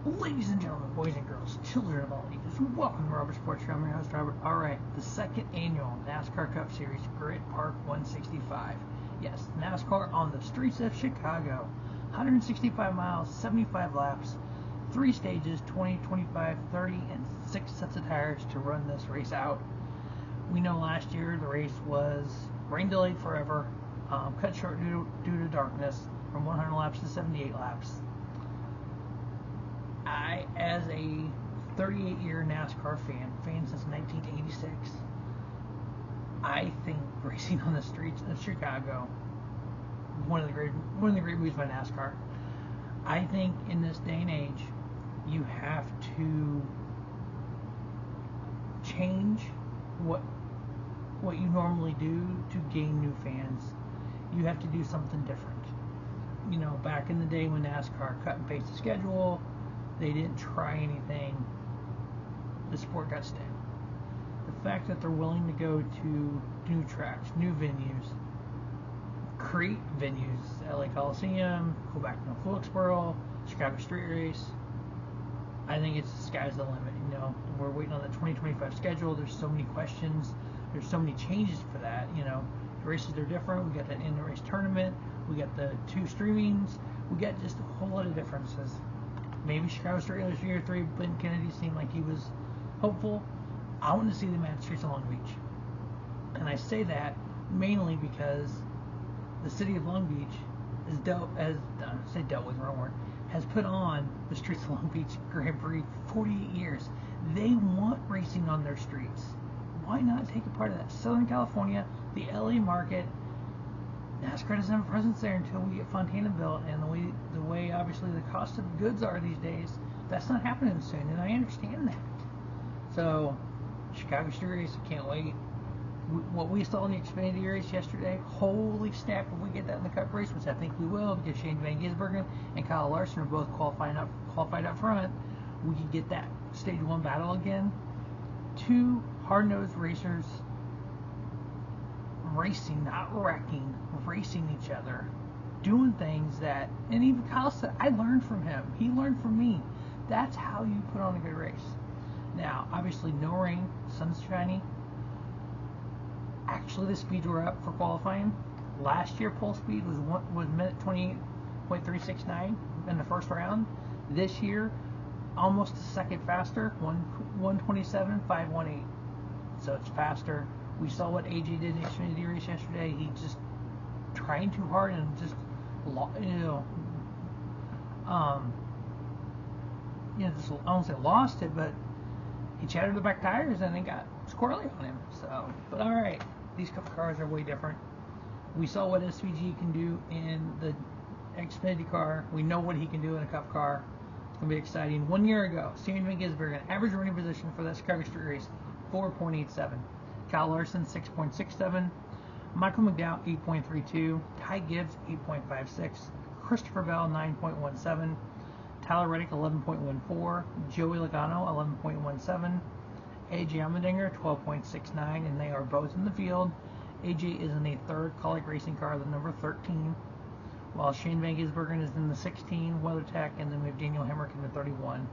Ladies and gentlemen, boys and girls, children of all ages, welcome to Robert Sports Show. I'm your host, Robert. Alright, the second annual NASCAR Cup Series, Grid Park 165. Yes, NASCAR on the streets of Chicago. 165 miles, 75 laps, 3 stages, 20, 25, 30, and 6 sets of tires to run this race out. We know last year the race was rain delayed forever, cut short due to darkness, from 100 laps to 78 laps. I, as a 38-year NASCAR fan since 1986, I think racing on the streets of Chicago, one of the great movies by NASCAR. I think in this day and age, you have to change what you normally do to gain new fans. You have to do something different. You know, back in the day when NASCAR cut and pasted the schedule, they didn't try anything, the sport got stale. The fact that they're willing to go to new tracks, new venues, create venues, LA Coliseum, go back to Wilkesboro, Chicago Street Race, I think it's the sky's the limit. You know, we're waiting on the 2025 schedule. There's so many questions. There's so many changes for that. You know, the races are different. We got that in the race tournament. We got the 2 streamings. We got just a whole lot of differences. Maybe Chicago Street Race Year 3, Ben Kennedy seemed like he was hopeful. I want to see them at the streets of Long Beach. And I say that mainly because the city of Long Beach has put on the streets of Long Beach Grand Prix for 48 years. They want racing on their streets. Why not take a part of that? Southern California, the LA market, NASCAR doesn't have a presence there until we get Fontana built, and the way obviously the cost of goods are these days, that's not happening soon, and I understand that. So, Chicago Street Race, I can't wait. What we saw in the Xfinity race yesterday, holy snap, if we get that in the Cup race, which I think we will, because Shane Van Gisbergen and Kyle Larson are both qualified up front, we could get that Stage 1 battle again. 2 hard-nosed racers racing, not wrecking, racing each other, doing things that, and even Kyle said, I learned from him. He learned from me. That's how you put on a good race. Now, obviously, no rain, sun's shiny. Actually, the speeds were up for qualifying. Last year, pole speed was minute 28.369 in the first round. This year, almost a second faster, 1:27.518. So it's faster. We saw what AJ did in the Xfinity race yesterday. He just trying too hard and just, I don't say lost it, but he chattered the back tires and it got squirrely on him. So, but all right, these Cup cars are way different. We saw what SVG can do in the Xfinity car. We know what he can do in a Cup car. It's gonna be exciting. 1 year ago, Shane Van Gisbergen, average running position for that Chicago Street Race, 4.87. Kyle Larson, 6.67. Michael McDowell, 8.32. Ty Gibbs, 8.56. Christopher Bell, 9.17. Tyler Reddick, 11.14. Joey Logano, 11.17. AJ Allmendinger, 12.69. And they are both in the field. AJ is in a 3rd Kaulig Racing car, the number 13. While Shane Van Gisbergen is in the 16, WeatherTech, and then we have Daniel Hemrick in the 31.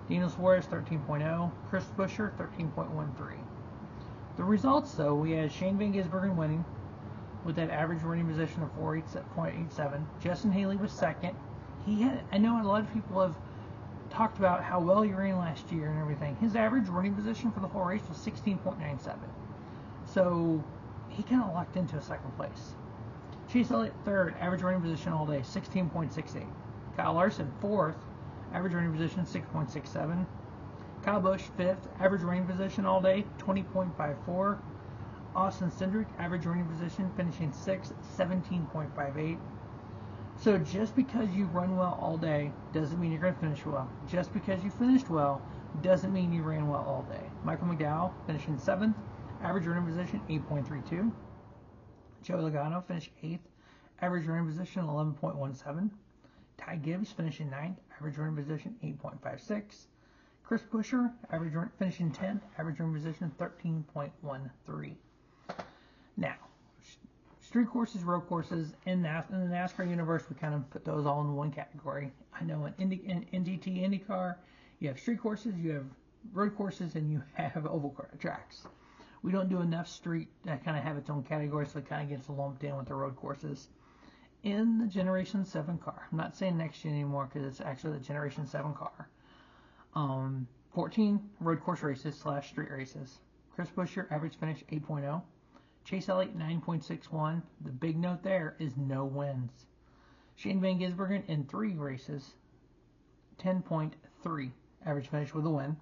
Daniel Suarez, 13.0. Chris Buescher, 13.13. The results, though, we had Shane Van Gisbergen winning with that average running position of 4.87. Justin Haley was second. I know a lot of people have talked about how well he ran last year and everything. His average running position for the whole race was 16.97. So he kind of locked into a second place. Chase Elliott, 3rd, average running position all day, 16.68. Kyle Larson, 4th, average running position, 6.67. Kyle Busch, 5th, average running position all day, 20.54. Austin Cindric, average running position, finishing 6th, 17.58. So just because you run well all day doesn't mean you're going to finish well. Just because you finished well doesn't mean you ran well all day. Michael McDowell, finishing 7th, average running position, 8.32. Joey Logano, finished 8th, average running position, 11.17. Ty Gibbs, finishing 9th, average running position, 8.56. Chris Buescher, finishing 10th, average running position 13.13. Now, Street courses, road courses. In the NASCAR universe, we kind of put those all in one category. I know in NGT IndyCar, you have street courses, you have road courses, and you have oval tracks. We don't do enough street that kind of have its own category, so it kind of gets lumped in with the road courses. In the Generation 7 car, I'm not saying next gen anymore because it's actually the Generation 7 car. 14 road course races / street races. Chris Buescher, average finish 8.0. Chase Elliott 9.61. The big note there is no wins. Shane Van Gisbergen in 3 races, 10.3 average finish with a win.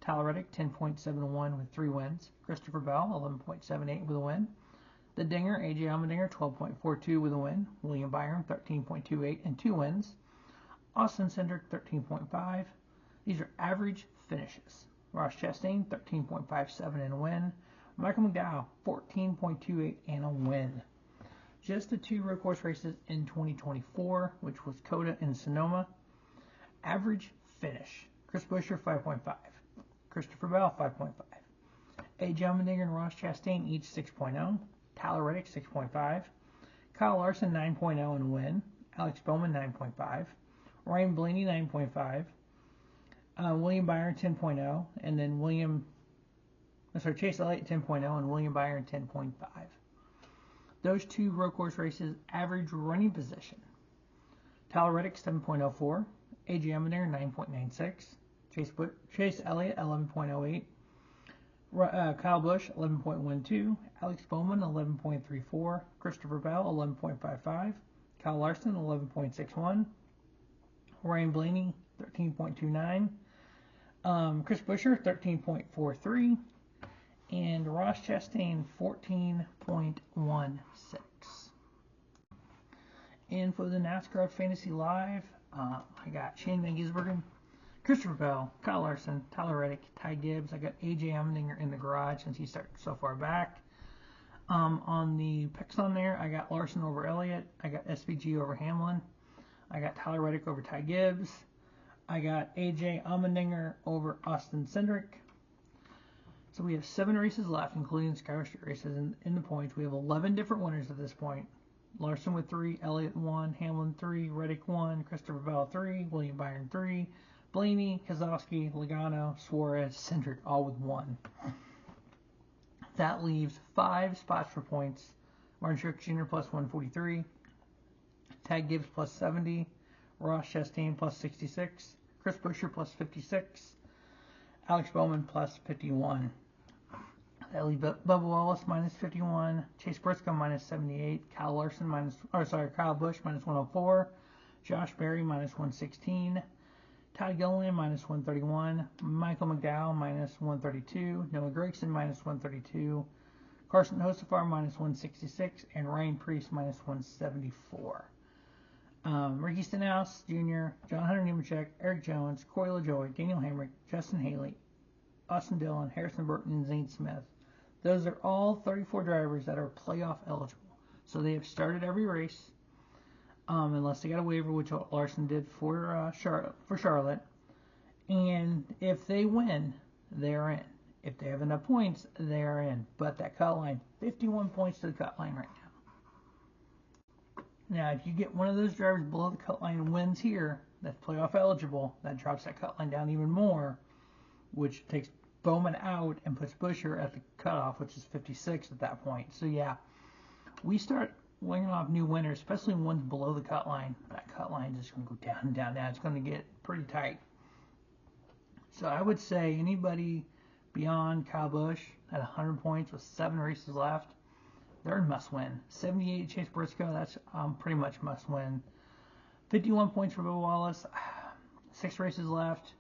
Tyler Reddick 10.71 with 3 wins. Christopher Bell 11.78 with a win. The Dinger, AJ Allmendinger 12.42 with a win. William Byron 13.28 and 2 wins. Austin Cindric 13.5. These are average finishes. Ross Chastain 13.57 and a win. Michael McDowell 14.28 and a win. Just the 2 road course races in 2024, which was Coda and Sonoma. Average finish. Chris Buescher 5.5. Christopher Bell 5.5. AJ Allmendinger and Ross Chastain each 6.0. Tyler Reddick 6.5. Kyle Larson 9.0 and a win. Alex Bowman 9.5. Ryan Blaney 9.5. William Byron 10.0, and then Chase Elliott 10.0 and William Byron 10.5. Those 2 road course races, average running position. Tyler Reddick 7.04, AJ Allmendinger 9.96, Chase Elliott 11.08, Kyle Busch 11.12, Alex Bowman 11.34, Christopher Bell 11.55, Kyle Larson 11.61, Ryan Blaney 13.29. Chris Buescher 13.43 and Ross Chastain 14.16. And for the NASCAR Fantasy Live, I got Shane Van Gisbergen, Christopher Bell, Kyle Larson, Tyler Reddick, Ty Gibbs. I got AJ Allmendinger in the garage since he started so far back. On the picks on there, I got Larson over Elliott. I got SVG over Hamlin. I got Tyler Reddick over Ty Gibbs. I got AJ Allmendinger over Austin Cindric. So we have 7 races left, including the Skyway Street races. In the points, we have 11 different winners at this point. Larson with 3, Elliott 1, Hamlin 3, Reddick 1, Christopher Bell 3, William Byron 3, Blaney, Keselowski, Logano, Suarez, Cindric, all with 1. That leaves 5 spots for points. Martin Truex Jr. plus 143, Ty Gibbs plus 70, Ross Chastain plus 66, Chris Buescher plus 56, Alex Bowman plus 51. That leaves Bubba Wallace minus 51, Chase Briscoe minus 78, Kyle Busch minus 104, Josh Berry minus 116, Todd Gilliland minus 131, Michael McDowell minus 132, Noah Gragson minus 132, Carson Hocevar minus 166, and Ryan Preece minus 174. Ricky Stenhouse Jr., John Hunter Nemechek, Eric Jones, Corey LaJoie, Daniel Hamrick, Justin Haley, Austin Dillon, Harrison Burton, and Zane Smith. Those are all 34 drivers that are playoff eligible. So they have started every race, unless they got a waiver, which Larson did for Charlotte. And if they win, they're in. If they have enough points, they are in. But that cut line, 51 points to the cut line right now. Now, if you get one of those drivers below the cut line and wins here, that's playoff eligible, that drops that cut line down even more, which takes Bowman out and puts Buescher at the cutoff, which is 56 at that point. So, yeah, we start winging off new winners, especially ones below the cut line. That cut line is just going to go down and down, down. It's going to get pretty tight. So, I would say anybody beyond Kyle Busch at 100 points with 7 races left, they're a must-win. 78 Chase Briscoe, that's pretty much must-win. 51 points for Bubba Wallace, 6 races left.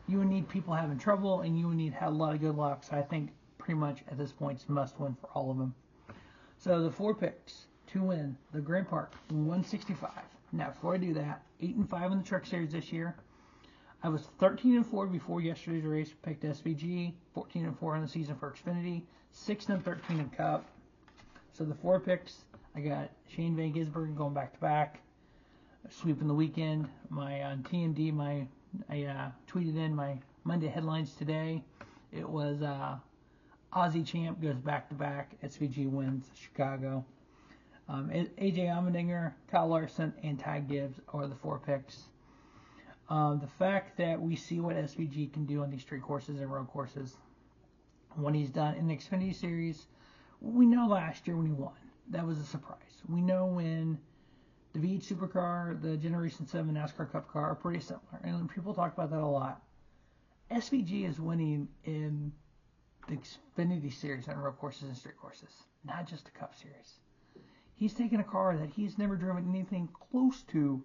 You would need people having trouble, and you would need a lot of good luck. So I think pretty much at this point it's must-win for all of them. So the 4 picks to win the Grand Park 165. Now before I do that, 8-5 in the Truck Series this year. I was 13-4 before yesterday's race. Picked SVG. 14-4 in the season for Xfinity. 6-13 in Cup. So the 4 picks, I got Shane Van Gisbergen going back-to-back, sweeping the weekend. On TMD, I tweeted in my Monday headlines today. It was Aussie champ goes back-to-back, SVG wins Chicago. AJ Allmendinger, Kyle Larson, and Ty Gibbs are the 4 picks. The fact that we see what SVG can do on these street courses and road courses, what he's done in the Xfinity Series, we know last year when he won, that was a surprise. We know when the V8 Supercar, the Generation 7 NASCAR Cup car are pretty similar, and people talk about that a lot. SVG is winning in the Xfinity Series on road courses and street courses, not just the Cup Series. He's taken a car that he's never driven anything close to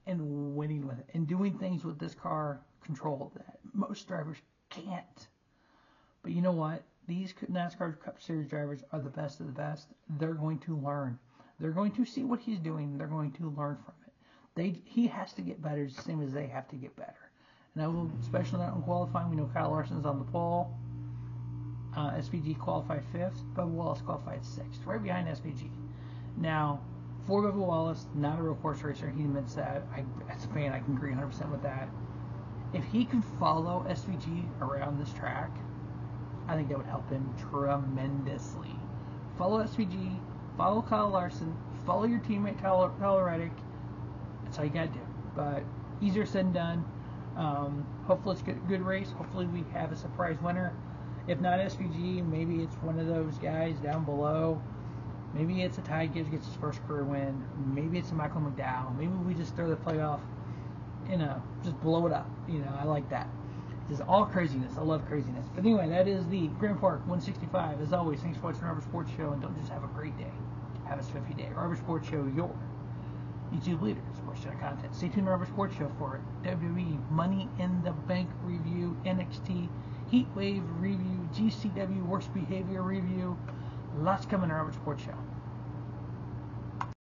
and winning with it, and doing things with this car controlled that most drivers can't. But you know what? These NASCAR Cup Series drivers are the best of the best. They're going to learn. They're going to see what he's doing. They're going to learn from it. He has to get better the same as they have to get better. And I will, especially not on qualifying, we know Kyle Larson's on the pole. SVG qualified 5th. Bubba Wallace qualified 6th, right behind SVG. Now, for Bubba Wallace, not a real course racer, he admits that. As a fan, I can agree 100% with that. If he can follow SVG around this track, I think that would help him tremendously. Follow SVG, follow Kyle Larson, follow your teammate Tyler Reddick. That's all you got to do. But easier said than done. Hopefully it's a good race. Hopefully we have a surprise winner. If not SVG, maybe it's one of those guys down below. Maybe it's a Ty Gibbs gets his first career win. Maybe it's a Michael McDowell. Maybe we just throw the playoff, just blow it up. I like that. It's all craziness. I love craziness. But anyway, that is the Grand Park 165. As always, thanks for watching Rubber Sports Show, and don't just have a great day. Have a swift day. Rubber Sports Show, your YouTube leader in sports channel content. Stay tuned to Rubber Sports Show for WWE Money in the Bank review, NXT Heatwave review, GCW Worst Behavior review. Lots coming to Rubber Sports Show.